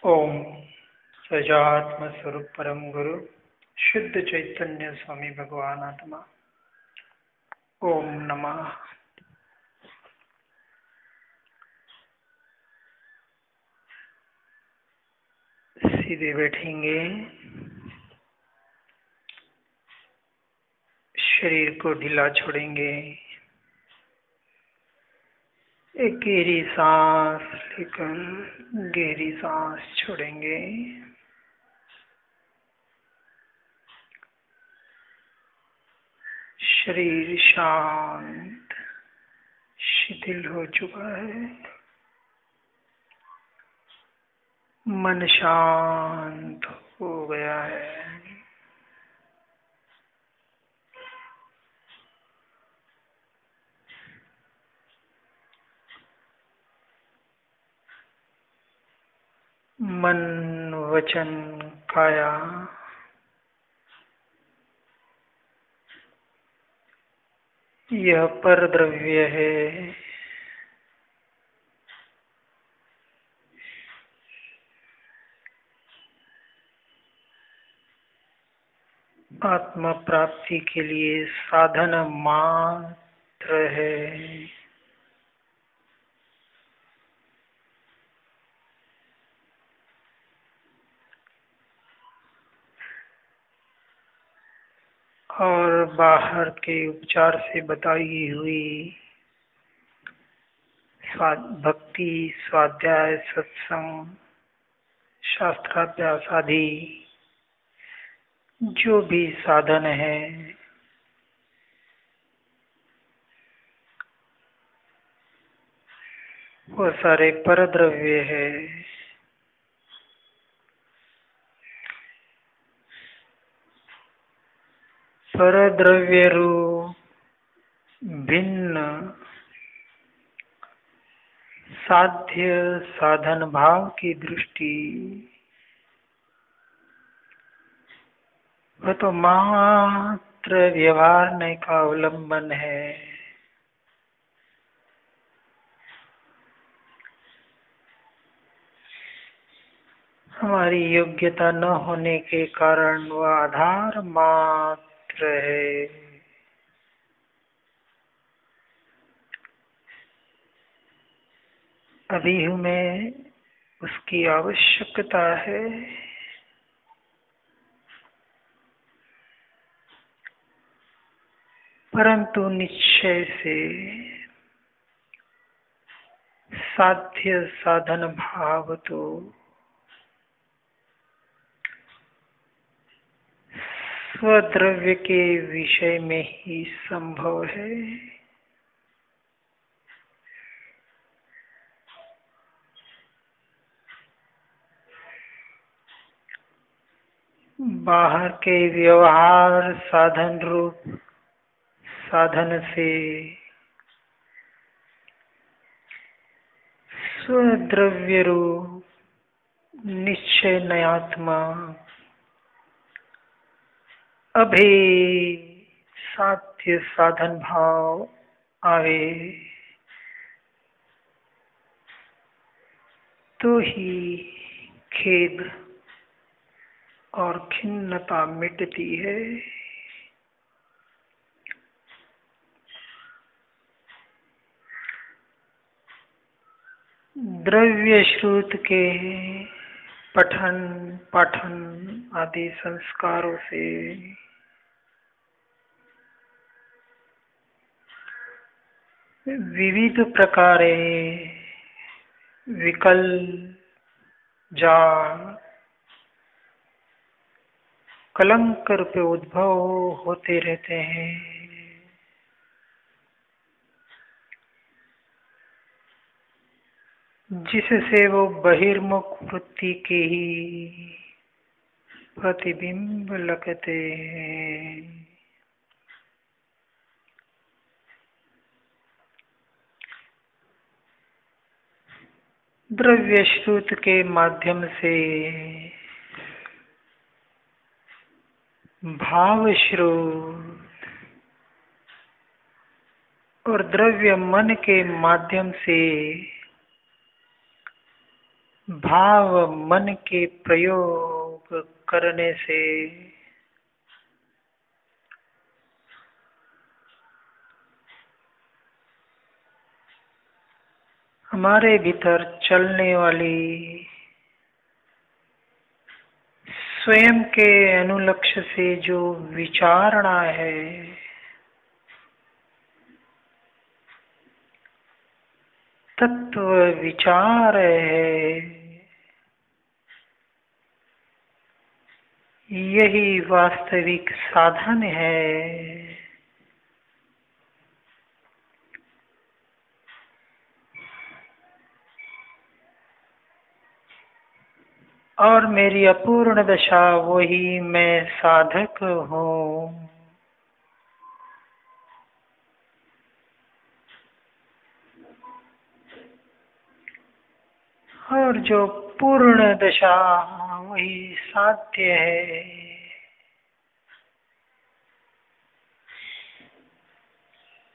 ओम सजात्म स्वरूप परम गुरु शुद्ध चैतन्य स्वामी भगवान आत्मा। ओम नमः। सीधे बैठेंगे, शरीर को ढीला छोड़ेंगे। एक गहरी सांस लेकर गहरी सांस छोड़ेंगे। शरीर शांत शिथिल हो चुका है। मन शांत हो गया है। मन वचन काया यह पर द्रव्य है। आत्मा प्राप्ति के लिए साधन मात्र है। और बाहर के उपचार से बताई हुई भक्ति, स्वाध्याय, सत्संग, शास्त्राभ्यास आदि जो भी साधन है, वो सारे परद्रव्य है। परद्रव्य रूप भिन्न साध्य साधन भाव की दृष्टि, वह तो मात्र व्यवहार का अवलंबन है। हमारी योग्यता न होने के कारण वह आधार मात्र है। अभी हमें उसकी आवश्यकता है। परंतु निश्चय से साध्य साधन भाव तो स्वद्रव्य के विषय में ही संभव है। बाहर के व्यवहार साधन रूप साधन से स्वद्रव्य रूप निश्चय नयात्मा अभी साध्य साधन भाव आवे तो ही खेद और खिन्नता मिटती है। द्रव्य श्रुत के पठन पाठन आदि संस्कारों से विविध प्रकारे विकल्प जाल कलंक रूपे उद्भव होते रहते हैं। जिससे वो बहिर्मुख वृत्ति के ही प्रतिबिंब लगते हैं। द्रव्य श्रुत के माध्यम से भाव श्रुत और द्रव्य मन के माध्यम से भाव मन के प्रयोग करने से हमारे भीतर चलने वाली स्वयं के अनुलक्ष्य से जो विचारणा है, तत्व विचार है, यही वास्तविक साधन है। और मेरी अपूर्ण दशा वही मैं साधक हूँ। और जो पूर्ण दशा वही साध्य है।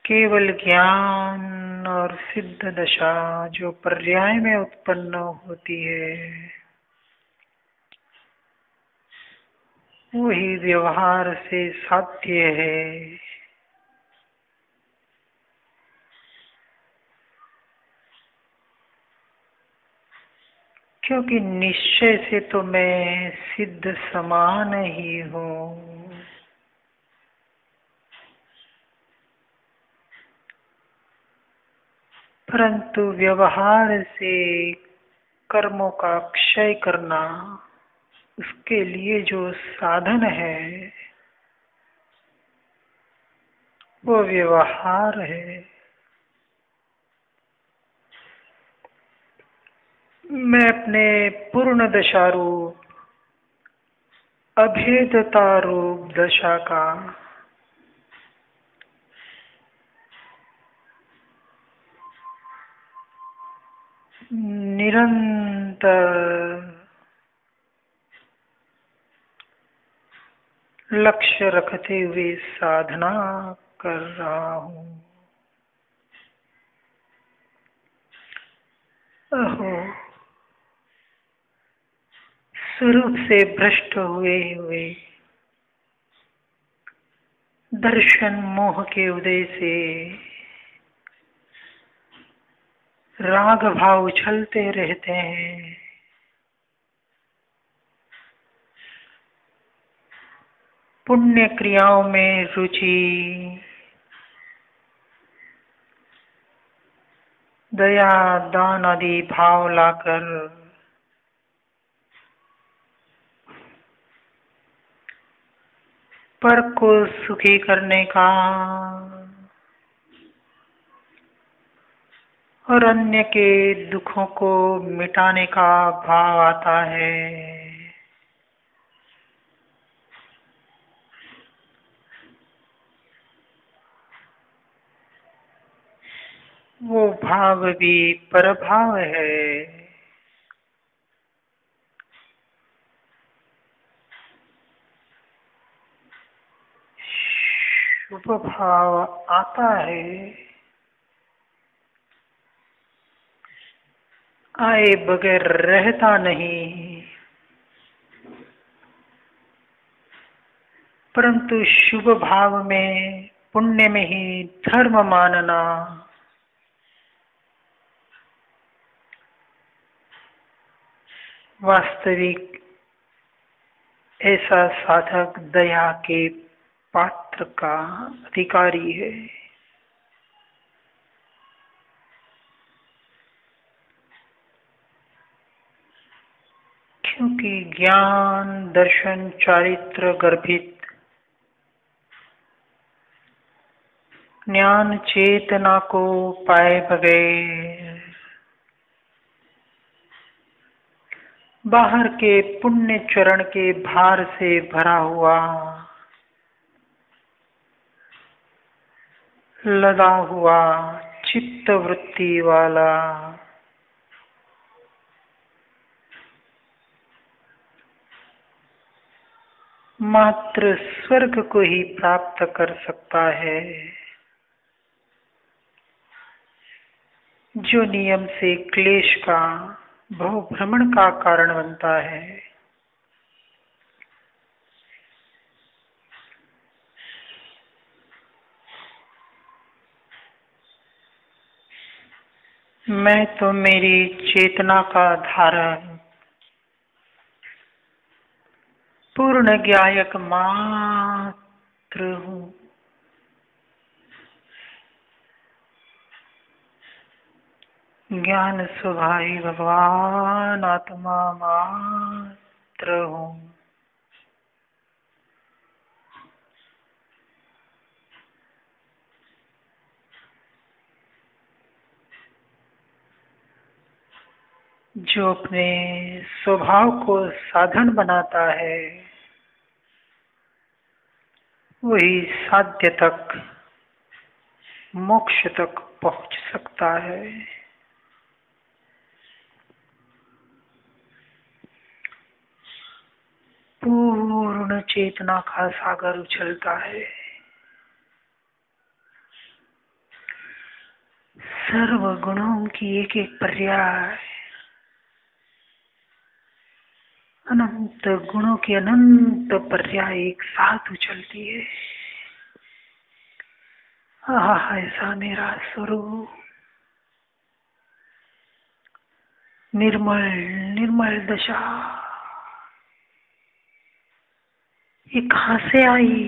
केवल ज्ञान और सिद्ध दशा जो पर्याय में उत्पन्न होती है, वही व्यवहार से साध्य है। क्योंकि निश्चय से तो मैं सिद्ध समान ही हूँ, परंतु व्यवहार से कर्मों का क्षय करना, उसके लिए जो साधन है वो व्यवहार है। मैं अपने पूर्ण दशा रूप अभेदता रूप दशा का निरंतर लक्ष्य रखते हुए साधना कर रहा हूँ। अहो, स्वरूप से भ्रष्ट हुए दर्शन मोह के उदय से राग भाव उछलते रहते हैं। पुण्य क्रियाओं में रुचि, दया दान आदि भाव लाकर पर को सुखी करने का और अन्य के दुखों को मिटाने का भाव आता है। वो भाव भी परभाव है। शुभ भाव आता है, आए बगैर रहता नहीं, परंतु शुभ भाव में पुण्य में ही धर्म मानना, वास्तविक ऐसा साधक दया के पात्र का अधिकारी है। क्योंकि ज्ञान दर्शन चारित्र गर्भित ज्ञान चेतना को पाए बगैर बाहर के पुण्य चरण के भार से भरा हुआ लदा हुआ चित्त वृत्ति वाला मात्र स्वर्ग को ही प्राप्त कर सकता है, जो नियम से क्लेश का भव भ्रमण का कारण बनता है। मैं तो मेरी चेतना का धारक पूर्ण ज्ञायक मात्र हूँ। ज्ञान स्वभावी भगवान आत्मा मात्र हूँ। जो अपने स्वभाव को साधन बनाता है वही साध्य तक, मोक्ष तक पहुंच सकता है। पूर्ण चेतना का सागर उछलता है। सर्व गुणों की एक एक पर्याय, अनंत गुणों की अनंत पर्याय एक साथ उछलती है। आह, ऐसा मेरा स्वरूप निर्मल निर्मल दशा, ये कहाँ से आई?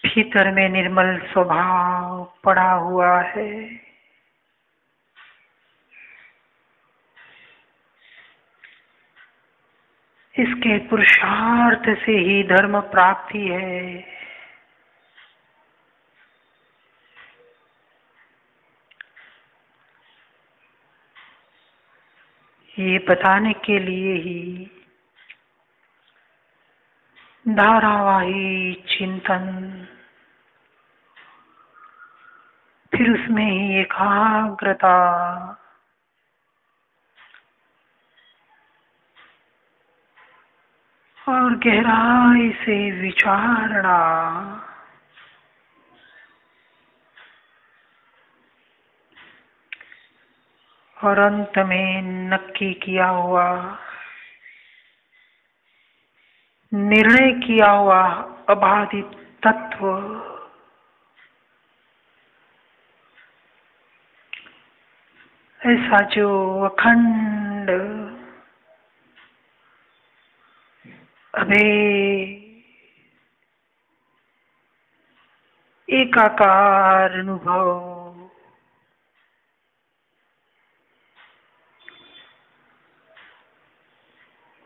भीतर में निर्मल स्वभाव पड़ा हुआ है। इसके पुरुषार्थ से ही धर्म प्राप्ति है। ये बताने के लिए ही धारावाही चिंतन, फिर उसमें ही एकाग्रता, और गहराई से विचारणा, और अंत में नक्की किया हुआ, निर्णय किया हुआ अबाधित तत्व, ऐसा जो अखंड अभेद एकाकार अनुभव,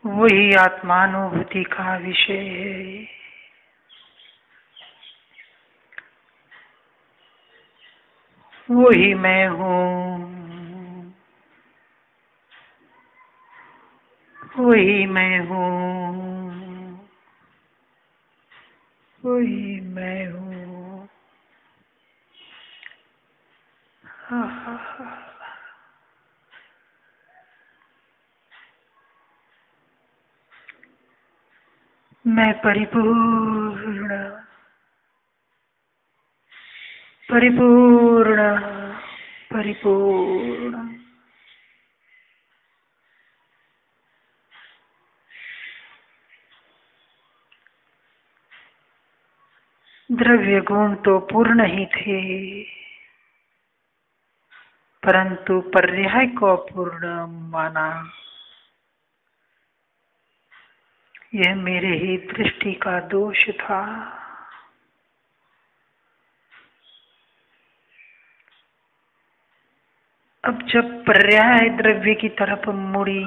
वही आत्मानुभूति का विषय है। वही मैं हूँ, वही मैं हूँ, वही मैं हूँ। मैं परिपूर्ण परिपूर्ण परिपूर्ण द्रव्य गुण तो पूर्ण ही थे, परंतु पर्याय को अपूर्ण माना। यह मेरे ही दृष्टि का दोष था। अब जब पर्याय द्रव्य की तरफ मुड़ी,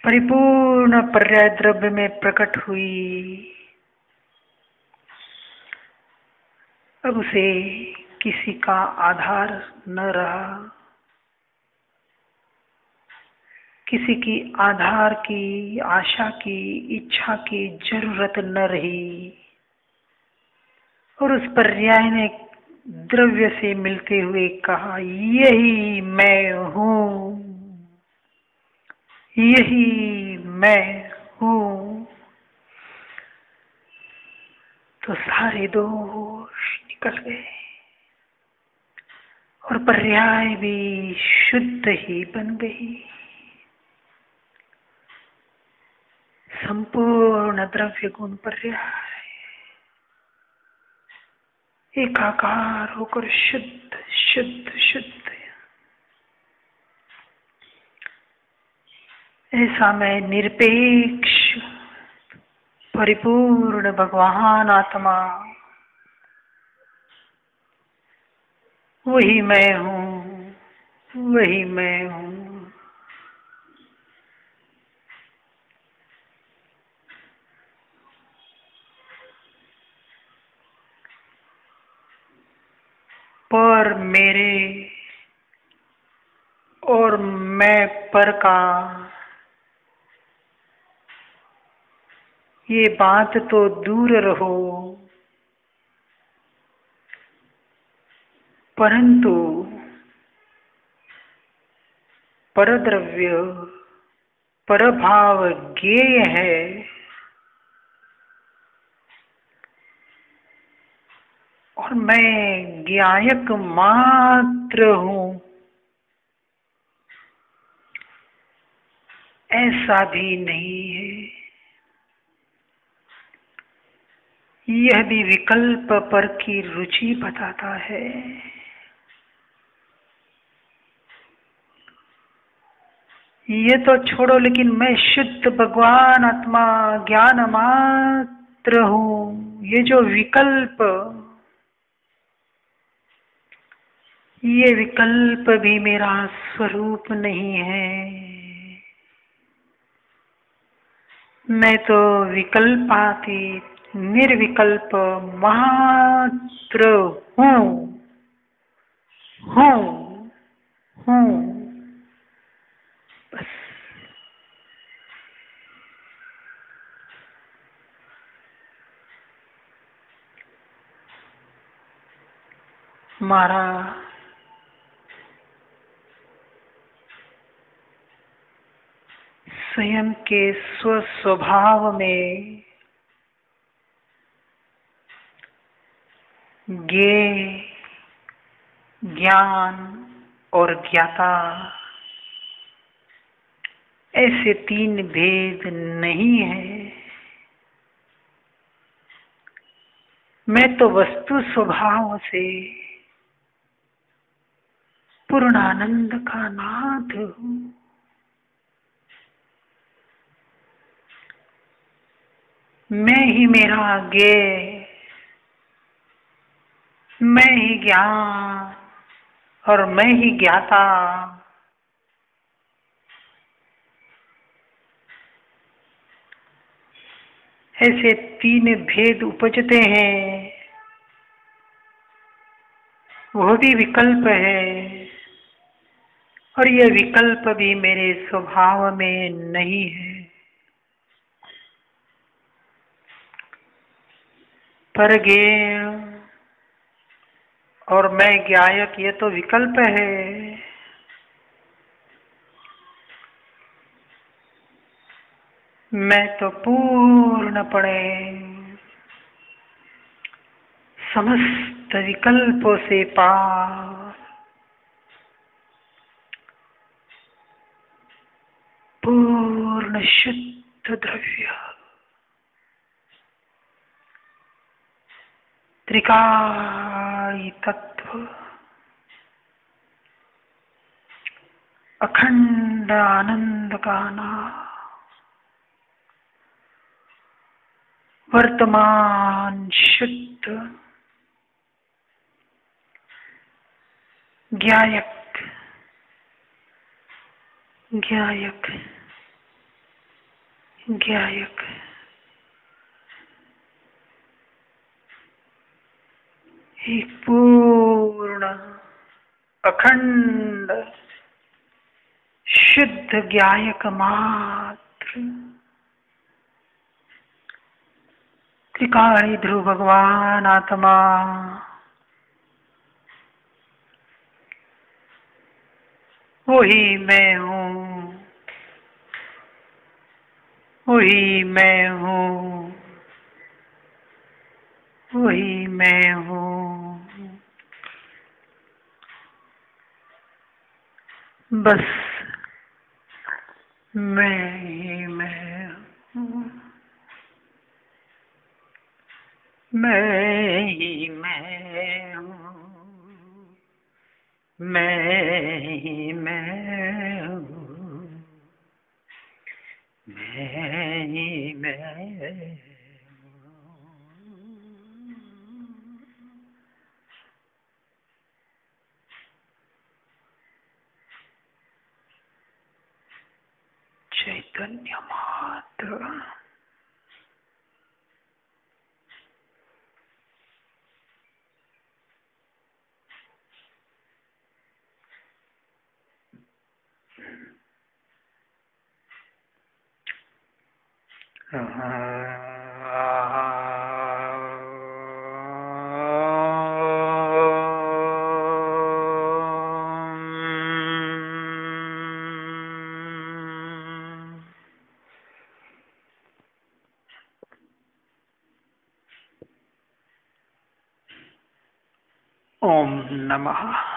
परिपूर्ण पर्याय द्रव्य में प्रकट हुई, अब उसे किसी का आधार न रहा, किसी की आधार की, आशा की, इच्छा की जरूरत न रही। और उस पर्याय ने द्रव्य से मिलते हुए कहा, यही मैं हूँ, यही मैं हूँ। तो सारे दोष निकल गए और पर्याय भी शुद्ध ही बन गई। संपूर्ण द्रव्य गुण पर्याय एकाकार होकर शुद्ध शुद्ध शुद्ध। ऐसा मैं निरपेक्ष परिपूर्ण भगवान आत्मा, वही मैं हूँ, वही मैं हूँ। पर मेरे और मैं पर का ये बात तो दूर रहो, परंतु परद्रव्य परभाव ज्ञेय है। और मैं ज्ञायक मात्र हूँ, ऐसा भी नहीं है। यह भी विकल्प पर की रुचि बताता है। ये तो छोड़ो, लेकिन मैं शुद्ध भगवान आत्मा ज्ञान मात्र हूँ। ये जो विकल्प, ये विकल्प भी मेरा स्वरूप नहीं है। मैं तो विकल्पातीत निर्विकल्प मात्र हूँ, हूँ, हूँ, बस। हमारा स्वयं के स्वस्वभाव में ज्ञेय, ज्ञान और ज्ञाता ऐसे तीन भेद नहीं है। मैं तो वस्तु स्वभाव से पूर्ण आनंद का नाथ हूँ। मैं ही मेरा ज्ञेय, मैं ही ज्ञान और मैं ही ज्ञाता। ऐसे तीन भेद उपजते हैं, वह भी विकल्प है। और यह विकल्प भी मेरे स्वभाव में नहीं है। पर ज्ञेय और मैं ज्ञायक, ये तो विकल्प है। मैं तो पूर्णपणे समस्त विकल्पों से पार, पूर्ण शुद्ध द्रव्य, त्रिकाली तत्व, अखंड आनंद का नाम, वर्तमान शुद्ध ज्ञायक, ज्ञायक, ज्ञायक, एक पूर्ण अखंड शुद्ध ज्ञायक मात्र, त्रिकाली ध्रुव भगवान आत्मा, वही मैं हूँ, वही मैं हूँ, वही मैं हूँ। बस मैं हूँ, मैं हूँ, मैं हूँ, मैं चैतन्य मात्र। ओम नमः।